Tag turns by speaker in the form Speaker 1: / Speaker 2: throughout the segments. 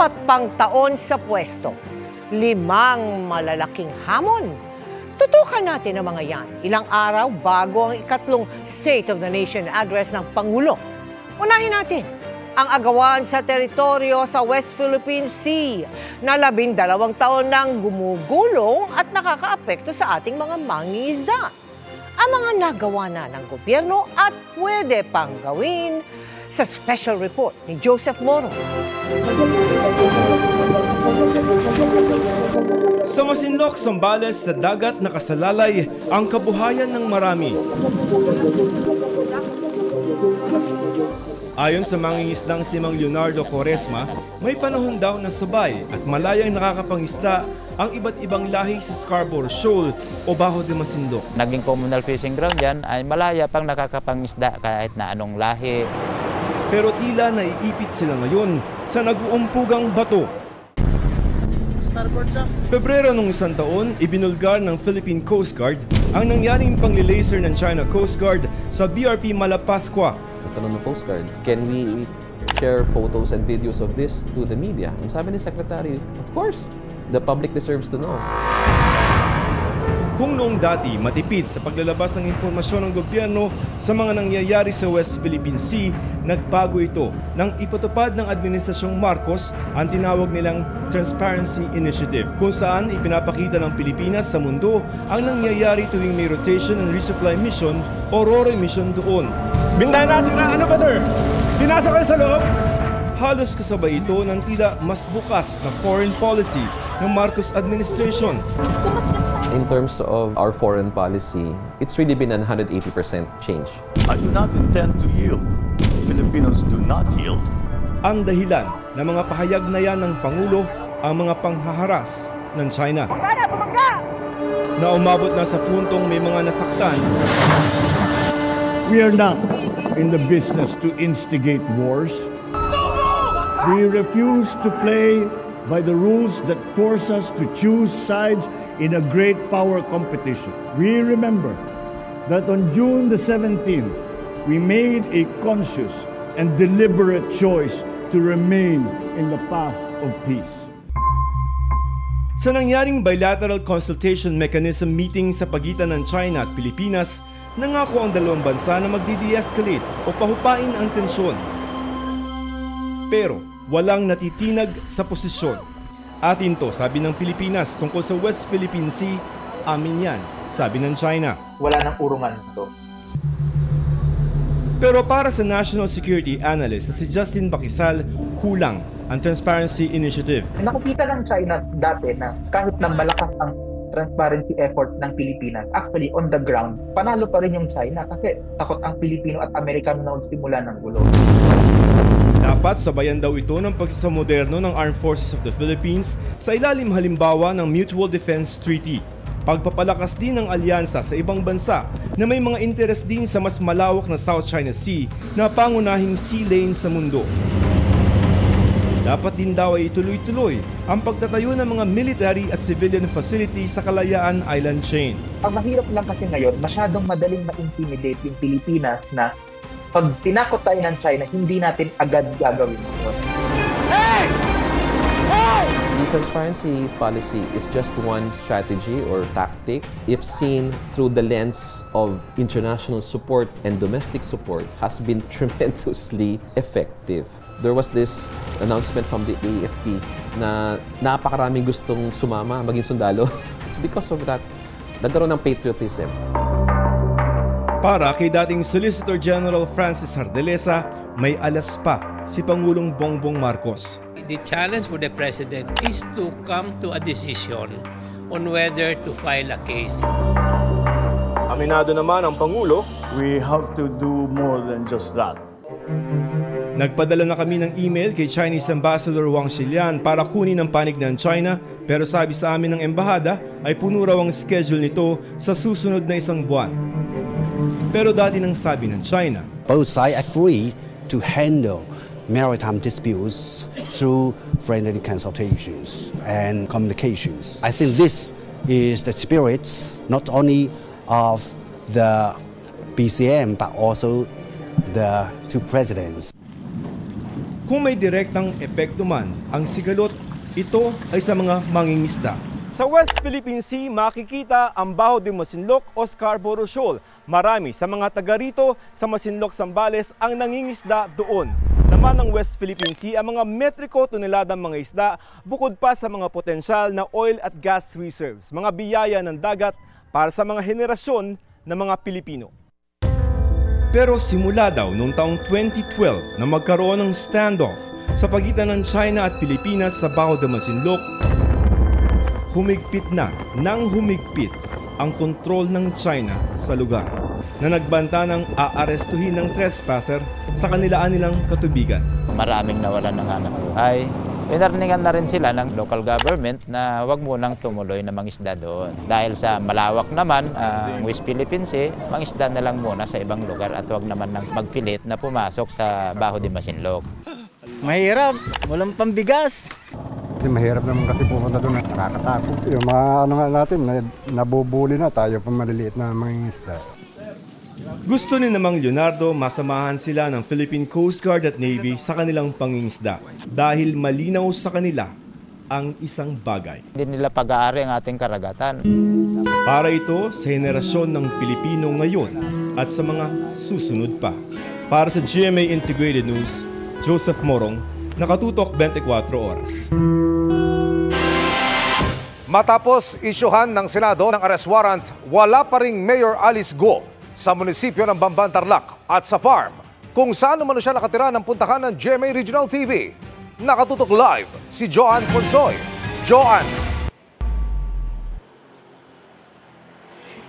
Speaker 1: 4 pang taon sa pwesto. 5 malalaking hamon. Tutukan natin ang mga yan ilang araw bago ang ikatlong State of the Nation Address ng Pangulo. Unahin natin ang agawan sa teritoryo sa West Philippine Sea na 12 taon nang gumugulong at nakakaapekto sa ating mga mangingisda. Ang mga nagawa na ng gobyerno at pwede pang gawin sa special report ni Joseph Moro.
Speaker 2: Sa Masinloc, Zambales, sa dagat nakasalalay ang kabuhayan ng marami. Ayon sa mangingisdang si Mang Leonardo Quaresma, may panahon daw na sabay at malayang nakakapangisda ang iba't ibang lahi sa Scarborough Shoal o Bajo de Masinloc.
Speaker 3: Naging communal fishing ground yan ay malaya pang nakakapangisda kahit na anong lahi.
Speaker 2: Pero tila naiipit sila ngayon sa nag-uumpugang bato. Pebrero nung isang taon, ibinulgar ng Philippine Coast Guard ang nangyaring panglilaser ng China Coast Guard sa BRP Malapascua.
Speaker 4: Tanong ng Coast Guard, can we share photos and videos of this to the media? And sabi ni Secretary, of course, the public deserves to know.
Speaker 2: Kung noong dati matipid sa paglalabas ng impormasyon ng gobyerno sa mga nangyayari sa West Philippine Sea, nagbago ito nang ipatupad ng Administrasyong Marcos ang tinawag nilang Transparency Initiative, kung saan ipinapakita ng Pilipinas sa mundo ang nangyayari tuwing may rotation and resupply mission o RORE mission doon.
Speaker 5: Bintana sira, ano ba sir? Dinasa kayo sa loob?
Speaker 2: Halos kasabay ito ng tila mas bukas na foreign policy ng Marcos administration.
Speaker 4: In terms of our foreign policy, it's really been a 180% change.
Speaker 6: I do not intend to yield. Filipinos do not yield.
Speaker 2: Ang dahilan ng mga pahayag na yan ng Pangulo ang mga panghaharas ng China. Na umabot na sa puntong may mga nasaktan.
Speaker 5: We are not in the business to instigate wars. We refuse to play by the rules that force us to choose sides in a great power competition. We remember that on June the 17th, we made a conscious and deliberate choice to remain in the path of peace.
Speaker 2: Sa nangyaring bilateral consultation mechanism meeting sa pagitan ng China at Pilipinas, nangako ang dalawang bansa na magdi-de-escalate o pahupain ang tensyon. Pero walang natitinag sa posisyon. Atin to, sabi ng Pilipinas tungkol sa West Philippine Sea, amin yan, sabi ng China.
Speaker 7: Wala nang urungan to.
Speaker 2: Pero para sa National Security Analyst na si Justin Bakisal, kulang ang Transparency Initiative.
Speaker 7: Nakikita ng China dati na kahit na malakas ang transparency effort ng Pilipinas, actually on the ground, panalo pa rin yung China kasi takot ang Pilipino at Amerikano na magsimula ng gulo.
Speaker 2: Dapat sabayan daw ito ng pagsasamoderno ng Armed Forces of the Philippines sa ilalim halimbawa ng Mutual Defense Treaty. Pagpapalakas din ng alyansa sa ibang bansa na may mga interes din sa mas malawak na South China Sea na pangunahing sea lane sa mundo. Dapat din daw ay ituloy-tuloy ang pagtatayo ng mga military at civilian facilities sa Kalayaan Island Chain.
Speaker 7: Ang mahirap lang kasi ngayon, masyadong madaling ma-intimidate yung Pilipinas na pag tinakot tayo ng China, hindi natin agad gagawin ito.
Speaker 4: Hey! Hey! The transparency policy is just one strategy or tactic if seen through the lens of international support and domestic support has been tremendously effective. There was this announcement from the AFP na napakaraming gustong sumama, maging sundalo. It's because of that, nagkaroon ng patriotism.
Speaker 2: Para kay dating Solicitor General Francis Hardelesa, may alas pa si Pangulong Bongbong Marcos.
Speaker 8: The challenge for the President is to come to a decision on whether to file a case.
Speaker 2: Aminado naman ang Pangulo,
Speaker 6: We have to do more than just that.
Speaker 2: nagpadala na kami ng email kay Chinese Ambassador Wang Xilian para kunin ang panig ng China, pero sabi sa amin ng embahada ay puno raw ang schedule nito sa susunod na isang buwan. Pero dati nang sabi ng China,
Speaker 9: both sides agree to handle maritime disputes through friendly consultations and communications. I think this is the spirit not only of the BCM but also the two presidents.
Speaker 2: Kung may direktang epekto man ang sigalot, ito ay sa mga mangingisda. Sa West Philippine Sea, makikita ang Baho de Masinloc o Scarborough Shoal. Marami sa mga taga rito sa Masinloc, Zambales ang nangingisda doon. Naman ng West Philippine Sea ang mga metriko toneladang mga isda bukod pa sa mga potensyal na oil at gas reserves, mga biyaya ng dagat para sa mga henerasyon ng mga Pilipino. Pero simula daw noong taong 2012 na magkaroon ng standoff sa pagitan ng China at Pilipinas sa Baho de Masinloc, humigpit na nang humigpit ang kontrol ng China sa lugar na nagbanta ng aarestuhin ng trespasser sa kanilaan nilang katubigan.
Speaker 3: Maraming nawalan ng hanap buhay. Pinarningan na rin sila ng local government na huwag munang tumuloy na mangisda doon. Dahil sa malawak naman ang West Philippine Sea, mangisda na lang muna sa ibang lugar at huwag naman nang magpilit na pumasok sa Baho de Masinloc.
Speaker 10: Mahirap, walang pambigas.
Speaker 11: Mahirap naman kasi pumunta doon at nakakatakot. Yung mga ano nga natin, nabubuli na tayo pa maliliit na mangingisda.
Speaker 2: Gusto ni namang Leonardo masamahan sila ng Philippine Coast Guard at Navy sa kanilang pangingisda dahil malinaw sa kanila ang isang bagay.
Speaker 3: Hindi nila pag-aari ang ating karagatan.
Speaker 2: Para ito sa henerasyon ng Pilipino ngayon at sa mga susunod pa. Para sa GMA Integrated News, Joseph Morong, nakatutok 24 oras.
Speaker 12: Matapos isyuhan ng Senado ng arrest warrant, wala pa ring Mayor Alice Go sa munisipyo ng Bamban, Tarlac at sa farm kung saan naman siya nakatira ng puntahan ng GMA Regional TV. Nakatutok live si Joan Ponsoy. Joan.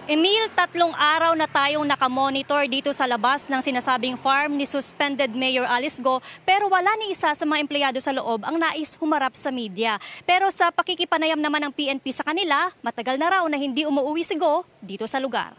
Speaker 13: Emil, 3 araw na tayong nakamonitor dito sa labas ng sinasabing farm ni suspended Mayor Alice Go, pero wala ni isa sa mga empleyado sa loob ang nais humarap sa media. Pero sa pakikipanayam naman ng PNP sa kanila, matagal na raw na hindi umuwi si Go dito sa lugar.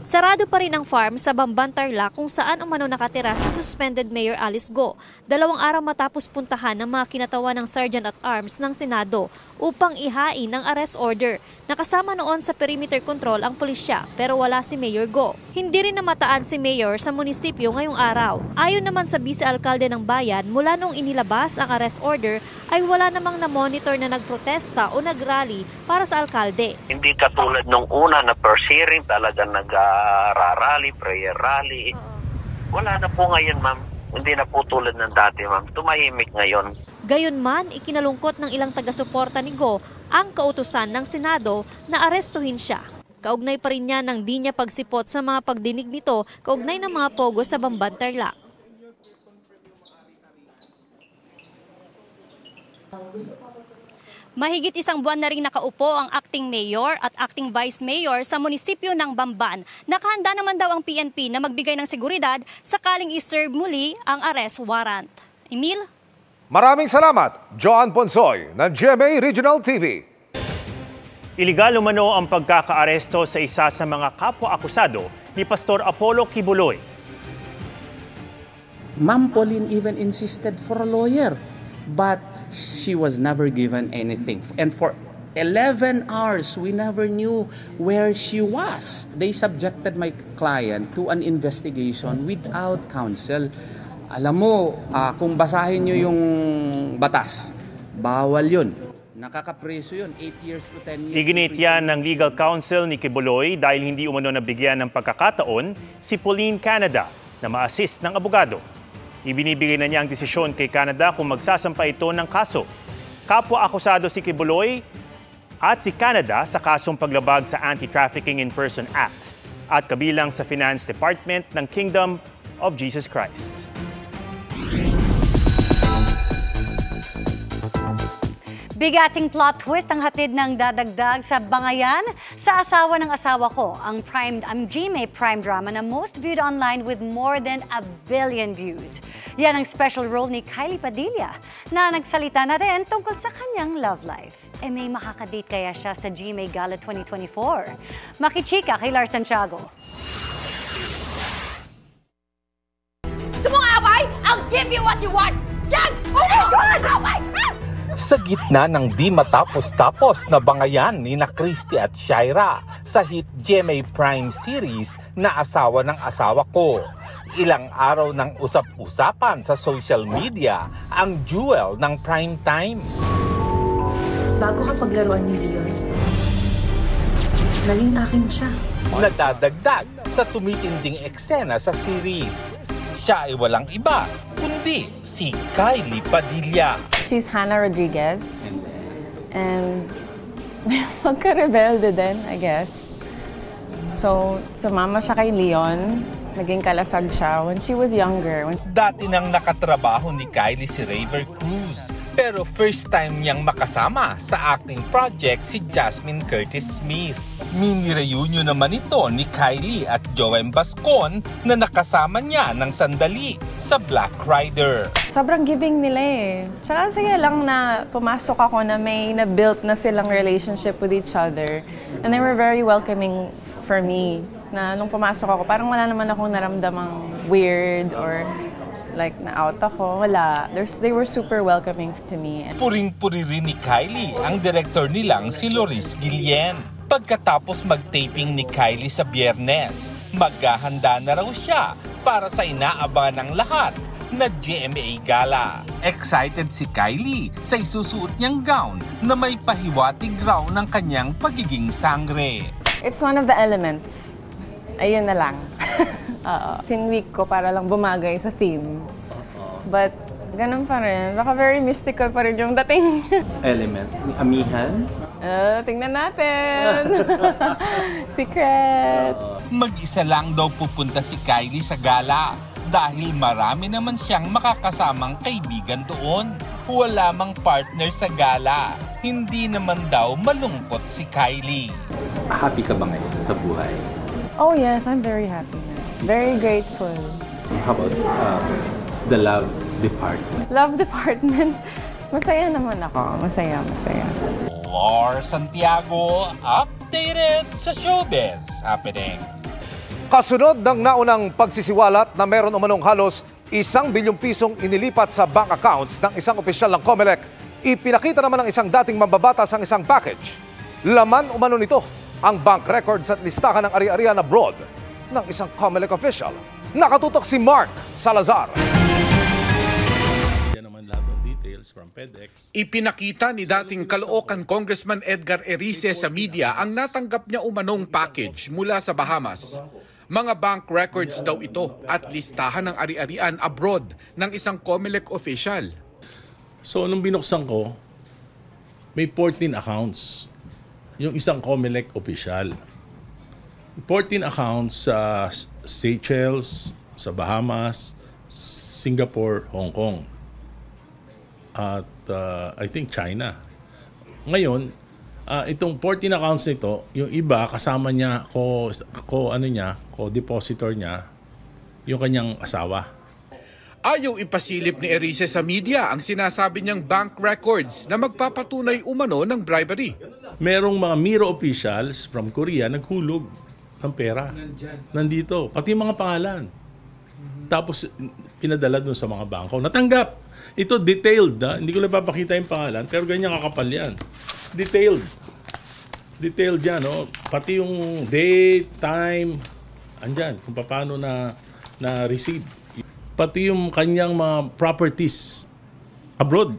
Speaker 13: Sarado pa rin ang farm sa Bamban, Tarlac kung saan umano nakatira si suspended Mayor Alice Go. 2 araw matapos puntahan ng mga kinatawan ng Sergeant at Arms ng Senado upang ihain ng arrest order. Nakasama noon sa perimeter control ang pulisya pero wala si Mayor Go. Hindi rin namataan si Mayor sa munisipyo ngayong araw. Ayon naman sa vice-alkalde ng bayan, mula nung inilabas ang arrest order ay wala namang na-monitor na nagprotesta o nagrally para sa alkalde.
Speaker 14: Hindi katulad nung una na first hearing talaga nag-rally, prayer rally. Wala na po ngayon, ma'am. Hindi na po tulad ng dati, ma'am. Tumahimik ngayon.
Speaker 13: Gayunman, ikinalungkot ng ilang taga-suporta ni Go ang kautusan ng Senado na arestuhin siya. Kaugnay pa rin niya ng di niya pagsipot sa mga pagdinig nito kaugnay ng mga pogo sa Bamban, Tarlac. Mahigit 1 buwan na rin nakaupo ang acting mayor at acting vice mayor sa munisipyo ng Bamban. Nakahanda naman daw ang PNP na magbigay ng seguridad sakaling iserve muli ang arrest warrant. Emil?
Speaker 12: Maraming salamat, Joan Ponsoy ng GMA Regional TV.
Speaker 15: Iligal umano ang pagkakaaresto sa isa sa mga kapwa-akusado ni Pastor Apollo Kibuloy.
Speaker 16: Ma'am Pauline even insisted for a lawyer, but she was never given anything. And for 11 hours, we never knew where she was. They subjected my client to an investigation without counsel. Alam mo, kung basahin nyo yung batas, bawal yun. Nakakapreso yun, 8 years to 10 years.
Speaker 15: Iginit yan ng legal counsel ni Kibuloy dahil hindi umano nabigyan ng pagkakataon si Pauline Canada na ma-assist ng abogado. Ibinibigay na niya ang desisyon kay Canada kung magsasampa ito ng kaso. Kapwa-akusado si Kibuloy at si Canada sa kasong paglabag sa Anti-Trafficking in Person Act at kabilang sa Finance Department ng Kingdom of Jesus Christ.
Speaker 17: Bigating plot twist ang hatid ng dadagdag sa Bangayan sa Asawa ng Asawa Ko, ang GMA Prime drama na most viewed online with more than 1 billion views. Yan ang special role ni Kylie Padilla na nagsalita na rin tungkol sa kanyang love life. May makakadate kaya siya sa GMA Gala 2024? Makichika kay Lars Santiago.
Speaker 18: Sumong away, I'll give you what you want! Yan! Oh my God! Away! Sa gitna ng di matapos-tapos na bangayan ni na Christy at Shaira sa hit GMA Prime series na Asawa ng Asawa Ko. Ilang araw ng usap-usapan sa social media ang jewel ng prime time.
Speaker 19: Bago ka paglaruan ni Leon, naging akin siya.
Speaker 18: Nadadagdag sa tumitinding eksena sa series. Siya ay walang iba, kundi si Kylie Padilla.
Speaker 20: She's Hannah Rodriguez. And magka-rebelde din, I guess. So, sumama siya kay Leon. Naging kalasag siya when she was younger.
Speaker 18: Dati nang nakatrabaho ni Kylie si Raver Cruz. Pero first time niyang makasama sa acting project si Jasmine Curtis Smith. Mini reunion naman ito ni Kylie at Joem Bascon na nakasama niya ng sandali sa Black Rider.
Speaker 20: Sobrang giving nila eh. Tsaka sige lang na pumasok ako na may na-built na silang relationship with each other. And they were very welcoming for me. Na nung pumasok ako, parang wala naman akong naramdamang weird or like na-out ako. Wala. They were super welcoming to me.
Speaker 18: Puring-puri rin ni Kylie ang director nilang si Loris Guillen. Pagkatapos mag-taping ni Kylie sa Biyernes, maghahanda na raw siya para sa inaabangan ng lahat na GMA Gala. Excited si Kylie sa isusuot niyang gown na may pahiwatig raw ng kanyang pagiging sangre.
Speaker 20: It's one of the elements. Ayun na lang. Tinweak ko para lang bumagay sa theme. But, ganun pa rin. Baka very mystical pa rin yung dating.
Speaker 21: Element? Amihan?
Speaker 20: Tingnan natin. Secret.
Speaker 18: Mag-isa lang daw pupunta si Kylie sa gala dahil marami naman siyang makakasamang kaibigan doon. Wala mang partner sa gala. Hindi naman daw malungkot si Kylie.
Speaker 21: Happy ka ba ngayon sa buhay?
Speaker 20: Oh yes, I'm very happy now. Very grateful.
Speaker 21: How about the love department?
Speaker 20: Love department? Masaya naman ako. Masaya.
Speaker 18: Lor Santiago, updated sa Showbiz Happening.
Speaker 12: Kasunod ng naunang pagsisiwalat na meron umanong halos 1 bilyong pisong inilipat sa bank accounts ng isang opisyal ng COMELEC, ipinakita naman ng isang dating mambabatas ang isang package. Laman umano nito ang bank records at listahan ng ari-arian abroad ng isang COMELEC official. Nakatutok si Mark Salazar.
Speaker 22: Yan naman lahat ng details from FedEx.
Speaker 23: Ipinakita ni dating Caloocan Congressman Edgar Erice sa media ang natanggap niya umanong package mula sa Bahamas. Mga bank records daw ito at listahan ng ari-arian abroad ng isang COMELEC official.
Speaker 22: So nung binuksan ko, may 14 accounts. Yung isang COMELEC official. 14 accounts sa Seychelles, sa Bahamas, Singapore, Hong Kong. At I think China. Ngayon, itong 14 accounts nito, yung iba kasama niya, co-depositor niya, yung kanyang asawa.
Speaker 23: Ayaw ipasilip ni Erice sa media ang sinasabi niyang bank records na magpapatunay umano ng bribery.
Speaker 22: Merong mga Miro officials from Korea naghulog ng pera. Nandito, pati mga pangalan. Tapos pinadala dun sa mga bangko. Natanggap. Ito detailed, hindi ko lang papakita yung pangalan, pero ganyan kakapal yan. Detailed. Detailed yan, no? Pati yung date, time, andyan, kung paano na receive. Pati yung kanyang mga properties abroad.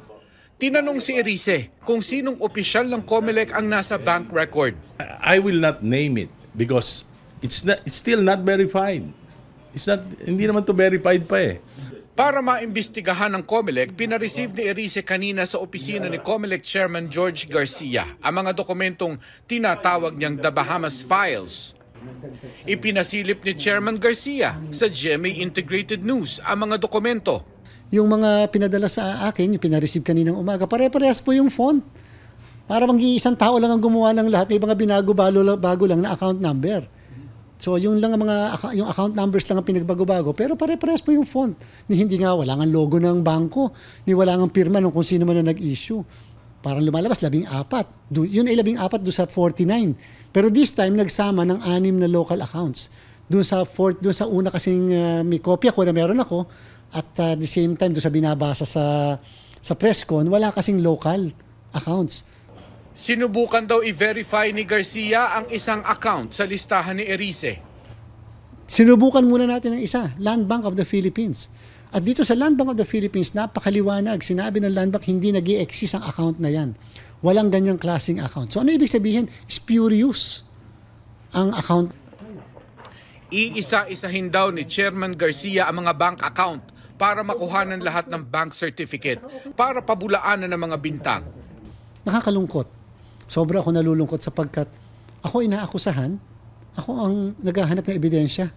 Speaker 23: Tinanong si Erice kung sinong opisyal ng COMELEC ang nasa bank record.
Speaker 22: I will not name it because it's still not verified. Hindi naman to verified pa eh.
Speaker 23: Para maimbestigahan ng COMELEC, pinareceive ni Erice kanina sa opisina ni COMELEC Chairman George Garcia ang mga dokumentong tinatawag niyang The Bahamas Files. Ipinasilip ni Chairman Garcia sa GMA Integrated News ang mga dokumento.
Speaker 24: Yung mga pinadala sa akin, yung pinareceive kaninang umaga, pare-parehas po yung font. Para isang tao lang ang gumawa ng lahat, may mga binago-bago lang na account number. So yung account numbers lang ang pinagbago-bago, pero pare-parehas po yung font. Hindi nga, wala nga logo ng bangko, ni wala nga pirma ng kung sino man na nag-issue. Parang lumalabas, 14. Yun ay 14 doon sa 49. Pero this time, nagsama ng 6 na local accounts. Doon sa una kasing may kopya ko na meron ako, at the same time, doon sa binabasa sa Sa Presscon, wala kasing local accounts.
Speaker 23: Sinubukan daw i-verify ni Garcia ang isang account sa listahan ni Erice.
Speaker 24: Sinubukan muna natin ang isa, Land Bank of the Philippines. At dito sa Land Bank of the Philippines, napakaliwanag. Sinabi ng Land Bank, hindi nag-i-exist ang account na yan. Walang ganyang klaseng account. So ano ibig sabihin? Spurious ang account.
Speaker 23: Iisa-isahin daw ni Chairman Garcia ang mga bank account para makuhanan lahat ng bank certificate para pabulaanan ng mga bintang.
Speaker 24: Nakakalungkot. Sobra ako nalulungkot sapagkat ako inaakusahan, ako ang naghahanap ng ebidensya.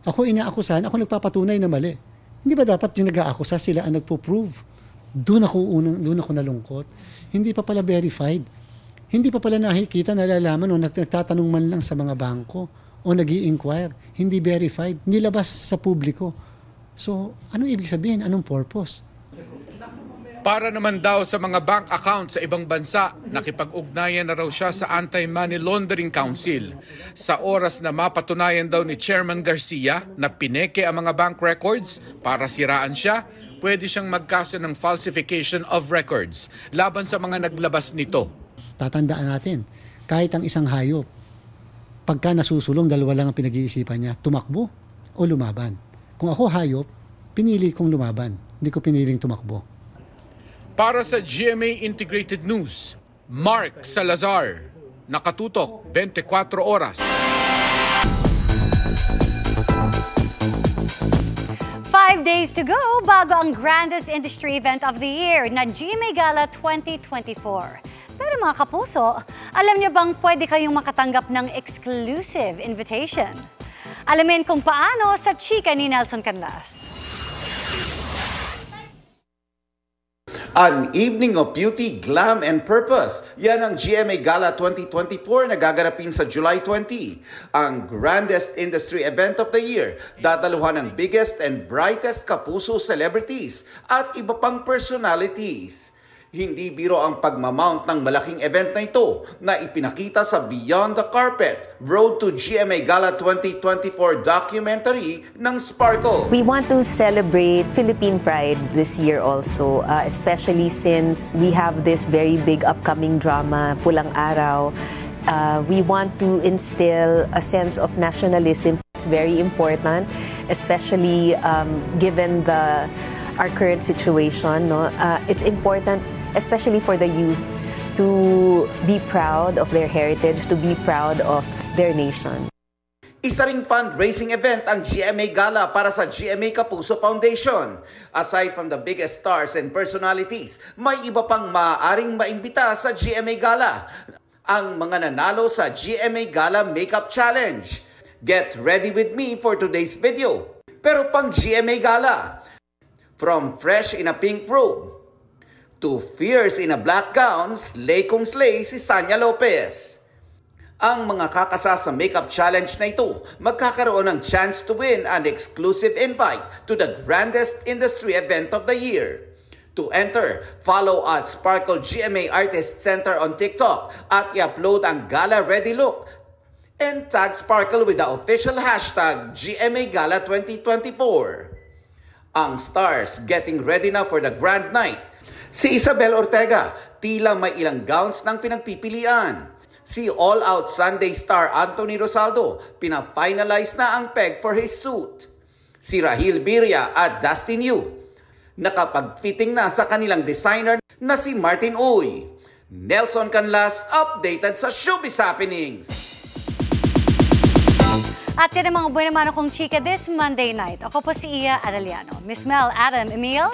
Speaker 24: Ako inaakusahan, ako nagpapatunay na mali. Hindi ba dapat yung nag-aakusa sila ang nagpo-prove? Doon ako nalungkot. Hindi pa pala verified. Hindi pa pala nakikita, nalalaman o nagtatanong man lang sa mga bangko o nag-i-inquire. Hindi verified, nilabas sa publiko. So, anong ibig sabihin? Anong purpose?
Speaker 23: Para naman daw sa mga bank account sa ibang bansa, nakipag-ugnayan na raw siya sa Anti-Money Laundering Council. Sa oras na mapatunayan daw ni Chairman Garcia na pineke ang mga bank records para siraan siya, pwede siyang magkaso ng falsification of records laban sa mga naglabas nito.
Speaker 24: Tatandaan natin, kahit ang isang hayop, pagka nasusulong, dalawa lang ang pinag-iisipan niya, tumakbo o lumaban. Kung ako hayop, pinili kong lumaban. Hindi ko piniling tumakbo.
Speaker 23: Para sa GMA Integrated News, Mark Salazar, nakatutok 24 oras.
Speaker 17: 5 days to go bago ang grandest industry event of the year na GMA Gala 2024. Pero mga kapuso, alam niyo bang pwede kayong makatanggap ng exclusive invitation? Alamin kung paano sa chika ni Nelson Canlas.
Speaker 1: An evening of beauty, glam, and purpose. Yan ang GMA Gala 2024 na gaganapin sa July 20. Ang grandest industry event of the year. Dadaluhan ng biggest and brightest kapuso celebrities at iba pang personalities. Hindi biro ang pagmamount ng malaking event na ito na ipinakita sa Beyond the Carpet, Road to GMA Gala 2024 documentary ng Sparkle.
Speaker 4: We want to celebrate Philippine Pride this year also, especially since we have this very big upcoming drama, Pulang Araw. We want to instill a sense of nationalism. It's very important, especially given our current situation. No? It's important, especially for the youth, to be proud of their heritage, to be proud of their nation.
Speaker 1: Isa ring fundraising event ang GMA Gala para sa GMA Kapuso Foundation. Aside from the biggest stars and personalities, may iba pang maaaring maimbita sa GMA Gala. Ang mga nanalo sa GMA Gala Makeup Challenge. Get ready with me for today's video. Pero pang GMA Gala, from fresh in a pink robe to fierce in a black gown, slay kong slay si Sanya Lopez. Ang mga kakasa sa makeup challenge na ito magkakaroon ng chance to win an exclusive invite to the grandest industry event of the year. To enter, follow at Sparkle GMA Artist Center on TikTok at i-upload ang Gala Ready look and tag Sparkle with the official hashtag GMA Gala 2024. Ang stars getting ready na for the grand night. Si Isabel Ortega, tila may ilang gowns ng pinagpipilian. Si all-out Sunday star Anthony Rosaldo, pina-finalize na ang peg for his suit. Si Rahil Birria at Dustin Yu, nakapag-fitting na sa kanilang designer na si Martin Uy. Nelson Canlas, updated sa Showbiz Happenings.
Speaker 17: At yan ang mga buwan-mano kong chika this Monday night. Ako po si Iya Arellano. Miss Mel, Adam, Emil.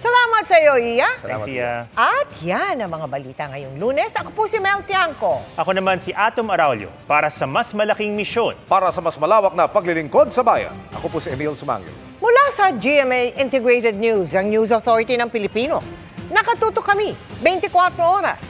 Speaker 5: Salamat sa iyo, Iya.
Speaker 15: Thanks, Iya.
Speaker 5: At yan ang mga balita ngayong Lunes. Ako po si Mel Tiangco.
Speaker 15: Ako naman si Atom Araulio para sa mas malaking misyon.
Speaker 12: Para sa mas malawak na paglilingkod sa bayan. Ako po si Emil Sumangil.
Speaker 5: Mula sa GMA Integrated News, ang News Authority ng Pilipino. Nakatutok kami 24 oras.